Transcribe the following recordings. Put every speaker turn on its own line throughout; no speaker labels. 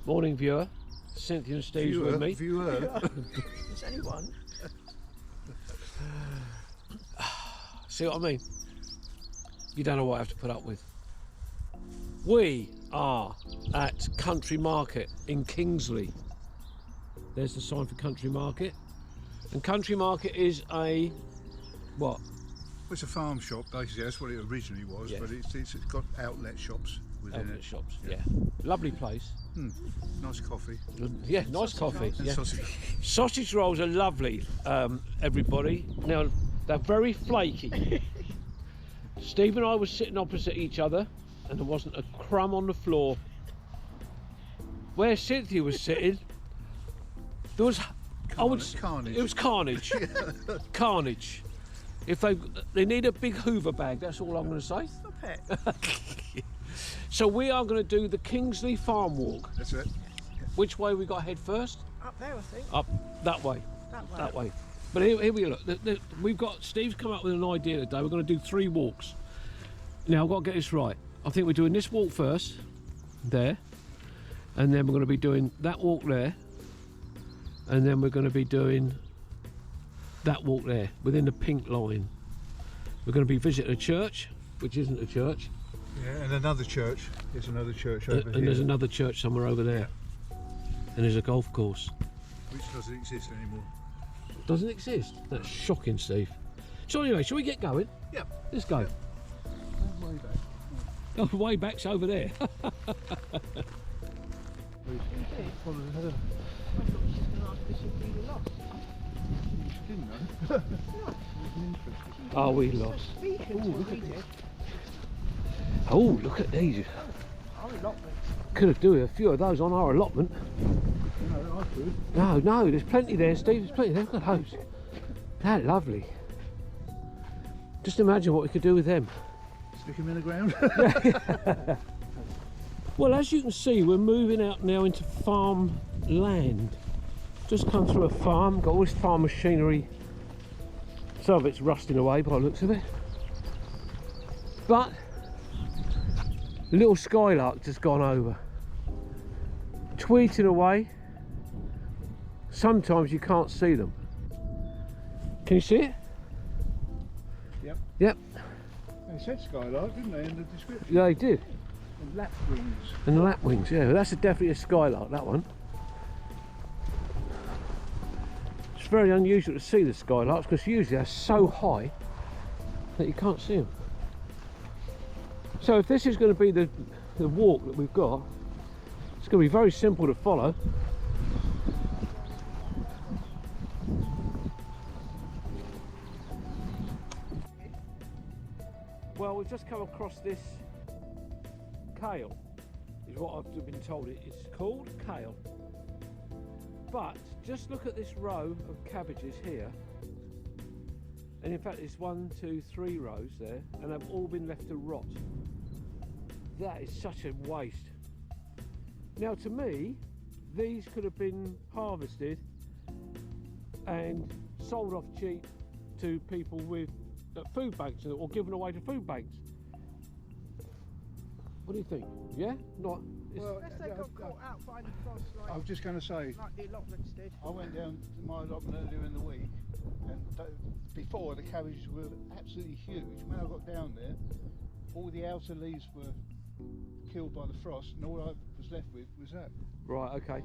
Morning, viewer. Cynthia and Steve's with me.
Viewer.
Is anyone?
See what I mean? You don't know what I have to put up with. We are at Country Market in Kingsley. There's the sign for Country Market. And Country Market is a... what?
It's a farm shop, basically. That's what it originally was,
Yeah.
but it's got outlet shops within
Outlet
it.
shops, yeah. Lovely place.
Nice coffee.
Yeah, nice coffee.
And
Yeah.
sausage.
Sausage rolls are lovely, everybody. Now, they're very flaky. Steve and I were sitting opposite each other and there wasn't a crumb on the floor. Where Cynthia was sitting, there was...
Carnage.
It was carnage. Carnage. If they need a big Hoover bag, that's all I'm going to say.
Stop it.
So we are going to do the Kingsley Farm Walk.
That's it.
Which way we got to head first?
Up there, I think.
Up that way.
That way.
That way. But here we look. We've got Steve's come up with an idea today. We're going to do 3 walks. Now I've got to get this right. I think we're doing this walk first, there, and then we're going to be doing that walk there, and then we're going to be doing that walk there within the pink line. We're going to be visiting a church, which isn't a church.
Yeah, and another church. There's another church over here.
And there's another church somewhere over there. And there's a golf course.
Which doesn't exist anymore.
Doesn't exist? That's shocking, Steve. So anyway, shall we get going?
Yeah.
Let's go.
Way back.
Oh, way back's over there.
I thought she was going to ask us if we were lost.
Didn't know.
Are we lost?
Speaking to we did.
Oh, look at these.
Our allotment.
Could have do a few of those on our allotment.
No, I could.
No, there's plenty there, Steve. There's plenty there. Look at those. They're lovely. Just imagine what we could do with them.
Stick them in the ground.
Well, as you can see, we're moving out now into farm land. Just come through a farm, got all this farm machinery. Some of it's rusting away by the looks of it. But the little skylark just gone over. Tweeting away. Sometimes you can't see them. Can you see it?
Yep.
Yep.
They said skylark, didn't they, in the description?
Yeah, they did.
And lapwings.
And lapwings, yeah. That's definitely a skylark, that one. It's very unusual to see the skylarks because usually they're so high that you can't see them. So if this is going to be the walk that we've got, it's going to be very simple to follow. Well, we've just come across this kale, is what I've been told. It's called kale. But just look at this row of cabbages here. And in fact, there's 1, 2, 3 rows there, and they've all been left to rot. That is such a waste. Now, to me, these could have been harvested and sold off cheap to people with food banks or given away to food banks. What do you think? Yeah? Not.
Well,
Unless they got caught out by the frost
I was just going to say,
like the allotments did.
I went down to my allotment earlier in the week, and before the cabbages were absolutely huge. When I got down there, all the outer leaves were killed by the frost, and all I was left with was that.
Right, okay.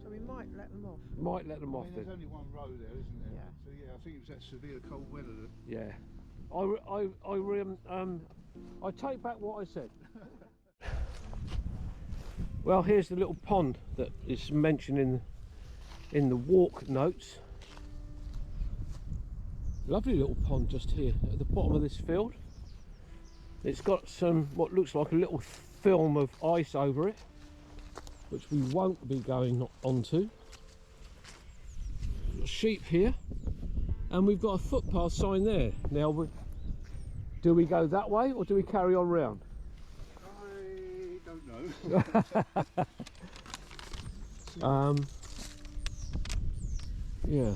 So we might let them off.
Might let them off
There's
then.
only one row there, isn't there?
Yeah.
So yeah, I think it was that severe cold weather that...
Yeah. I take back what I said. Well, here's the little pond that is mentioned in the walk notes. Lovely little pond just here at the bottom of this field. It's got some what looks like a little film of ice over it, which we won't be going onto. Got sheep here, and we've got a footpath sign there. Now, do we go that way or do we carry on round?
I don't know.
Yeah.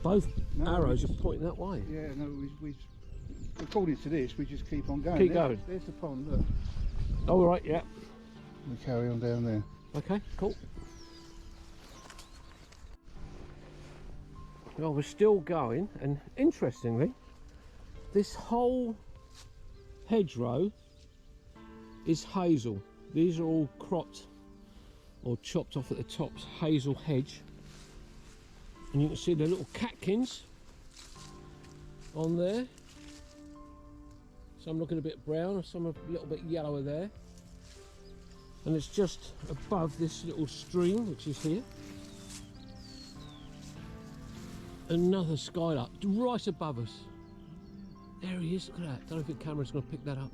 Both arrows are pointing that way.
Yeah, no, we according to this, we just keep on going.
Keep going.
There's the pond, look.
All right, yeah.
We carry on down there.
Okay, cool. Well, we're still going, and interestingly, this whole hedgerow is hazel. These are all cropped or chopped off at the tops, hazel hedge. And you can see the little catkins on there. Some looking a bit brown, some a little bit yellower there. And it's just above this little stream, which is here. Another skylark right above us. There he is, look at that. Don't know if the camera's going to pick that up.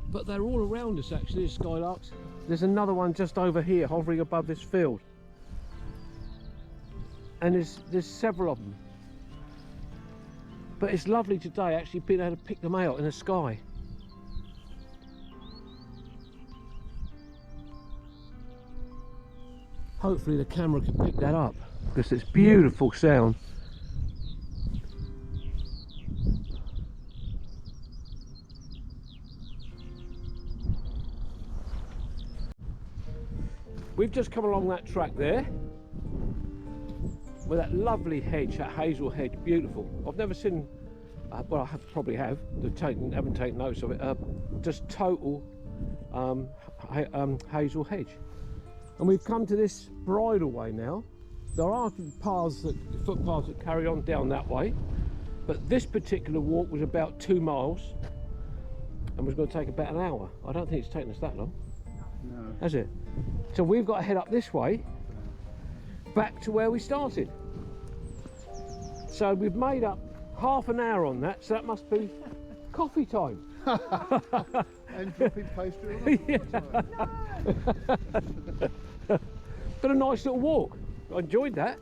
But they're all around us actually, the skylarks. There's another one just over here, hovering above this field. And there's several of them. But it's lovely today actually being able to pick them out in the sky. Hopefully the camera can pick that up, because it's beautiful sound. We've just come along that track there with that lovely hedge, that hazel hedge, beautiful. I've never seen, well, I probably have, haven't taken notice of it, just total hazel hedge. And we've come to this bridleway now. There are footpaths that carry on down that way, but this particular walk was about 2 miles and was going to take about an hour. I don't think it's taken us that long.
No.
Has it? So we've got to head up this way, back to where we started. So we've made up half an hour on that, so that must be coffee time.
And dropping pastry on
But a nice little walk. I enjoyed that,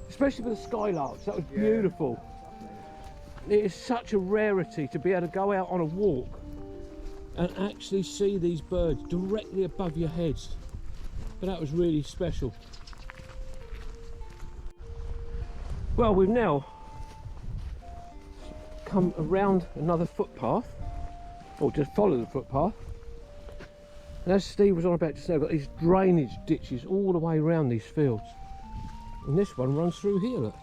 especially with the skylarks. That was beautiful. It is such a rarity to be able to go out on a walk and actually see these birds directly above your heads. But that was really special. Well, we've now come around another footpath, or just follow the footpath. And as Steve was on about just now, we've got these drainage ditches all the way around these fields. And this one runs through here, look.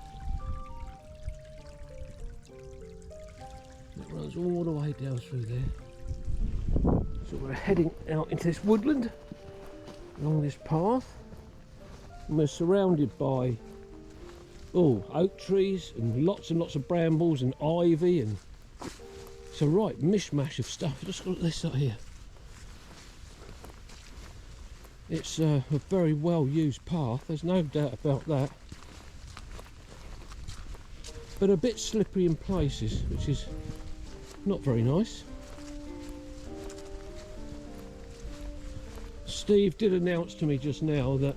It runs all the way down through there. So we're heading out into this woodland along this path. And we're surrounded by oak trees and lots of brambles and ivy, and it's a right mishmash of stuff. Just look at this up here. It's a very well used path, there's no doubt about that. But a bit slippery in places, which is not very nice. Steve did announce to me just now that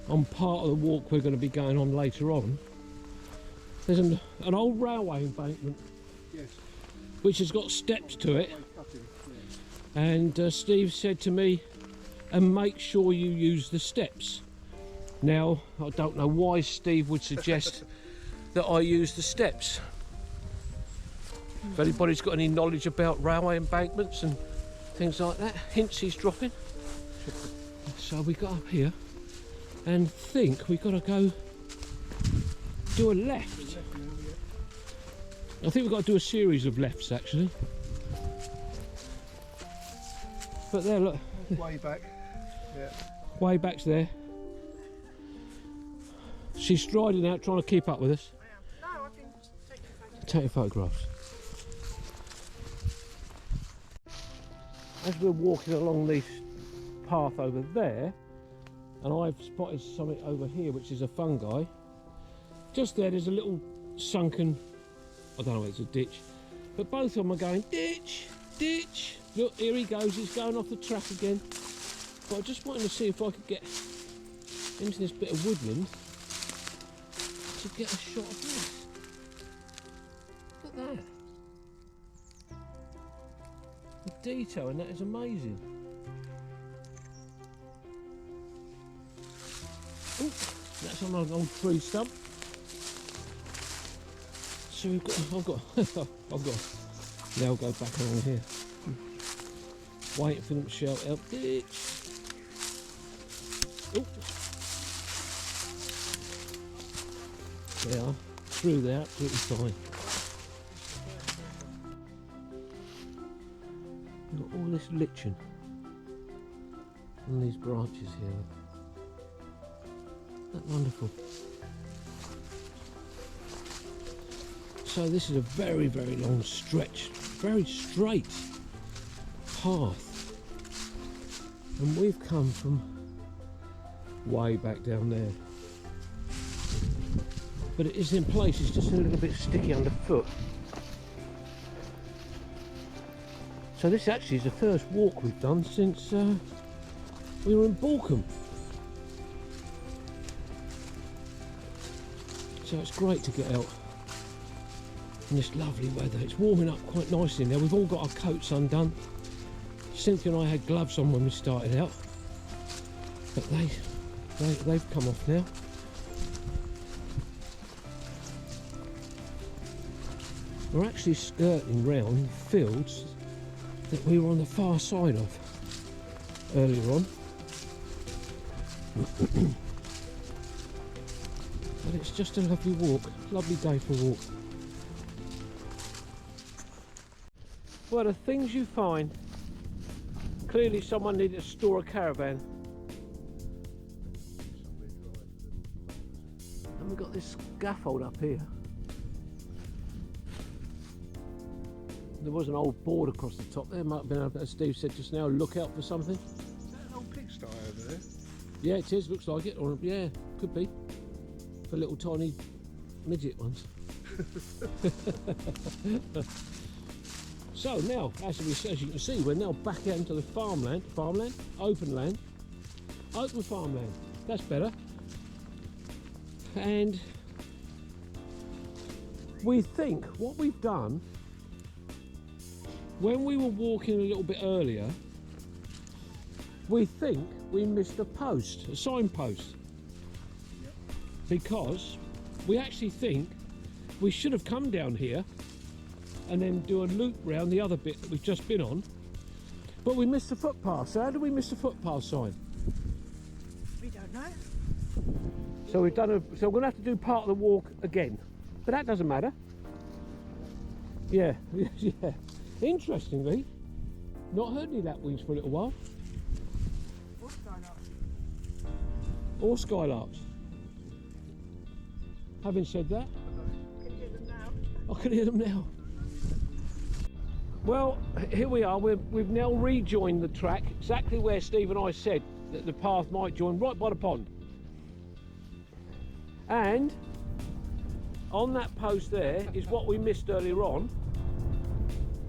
on part of the walk we're going to be going on later on, there's an old railway embankment,
Yes.
which has got steps to it. And Steve said to me, and make sure you use the steps. Now, I don't know why Steve would suggest that I use the steps. If anybody's got any knowledge about railway embankments and things like that, hints he's dropping. So we got up here and think we've got to go do a left. I think we've got to do a series of lefts actually. But there, look.
Way back. Yeah.
Way back's there. She's striding out, trying to keep up with us.
No, I've been taking
Taking photographs. As we're walking along this path over there, and I've spotted something over here, which is a fungi. Just there's a little sunken, I don't know if it's a ditch, but both of them are going, ditch, ditch. Look, here he goes, he's going off the track again. But I just wanted to see if I could get into this bit of woodland to get a shot of this. Look at that. The detail in that is amazing. Ooh, that's on an old tree stump. So we've got, I've got, now I'll go back along here. Waiting for them to shout help ditch. Oh. They are through there, absolutely fine. We've got all this lichen on these branches here. Isn't that wonderful? So this is a very, very long stretch, very straight path, and we've come from way back down there. But it is in places just a little bit sticky underfoot. So this actually is the first walk we've done since we were in Bordon. So it's great to get out in this lovely weather. It's warming up quite nicely now. We've all got our coats undone. Cynthia and I had gloves on when we started out, but they've come off now. We're actually skirting round fields that we were on the far side of earlier on. But it's just a lovely walk, lovely day for a walk. Well, the things you find. Clearly someone needed to store a caravan. And we've got this scaffold up here. There was an old board across the top there. Might have been, as Steve said just now, look out for something.
Is that an old pigsty over there?
Yeah, it is, looks like it. Or yeah, could be. For little tiny midget ones. So now, as you can see, we're now back out into the farmland, open land, open farmland. That's better. And we think what we've done, when we were walking a little bit earlier, we think we missed a post, a signpost.
Yep.
Because we actually think we should have come down here and then do a loop round the other bit that we've just been on, but we missed the footpath. So how do we miss the footpath sign?
We don't know.
So we're going to have to do part of the walk again, but that doesn't matter. Yeah, yeah. Interestingly, not heard any lapwings for a little while,
What's going on?
or skylarks. Having said that,
Can you hear them now?
I can hear them now. Well, here we are. We've now rejoined the track exactly where Steve and I said that the path might join, right by the pond. And on that post there is what we missed earlier on.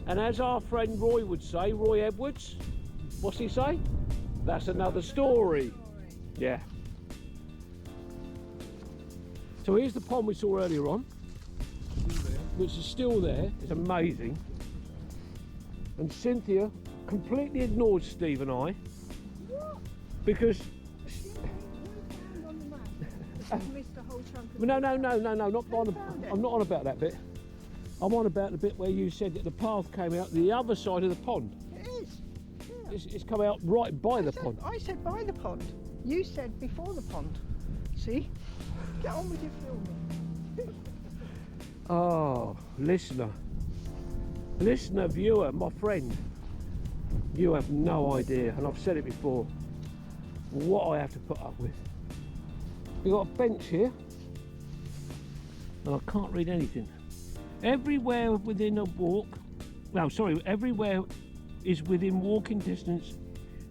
And as our friend Roy would say, Roy Edwards, what's he say? That's another story. Yeah. So here's the pond we saw earlier on, which is still there. It's amazing. And Cynthia completely ignored Steve and I because
Missed a whole chunk of
no, not on. I'm not on about that bit. I'm on about the bit where you said that the path came out the other side of the pond.
It is. Yeah.
It's come out right by the pond.
I said by the pond. You said before the pond. See? Get on with your filming.
Oh, listener, viewer, my friend, you have no idea, and I've said it before, what I have to put up with. We've got a bench here, and I can't read anything. Everywhere within a walk, everywhere is within walking distance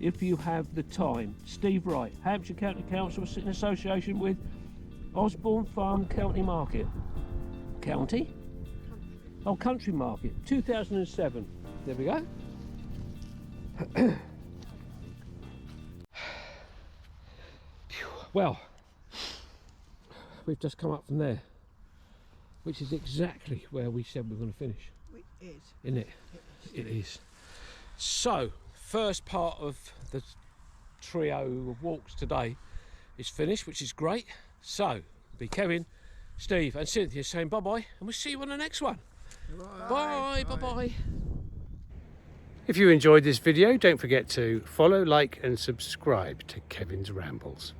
if you have the time. Steve Wright, Hampshire County Council, in association with Osborne Farm County Market. County? Oh, Country Market, 2007. There we go. Well, we've just come up from there, which is exactly where we said we were going to finish.
It is.
Isn't it? It is. So, first part of the trio of walks today is finished, which is great. So, be Kevin, Steve and Cynthia saying bye-bye, and we'll see you on the next one. Bye, bye-bye. If you enjoyed this video, don't forget to follow, like and subscribe to Kevin's Rambles.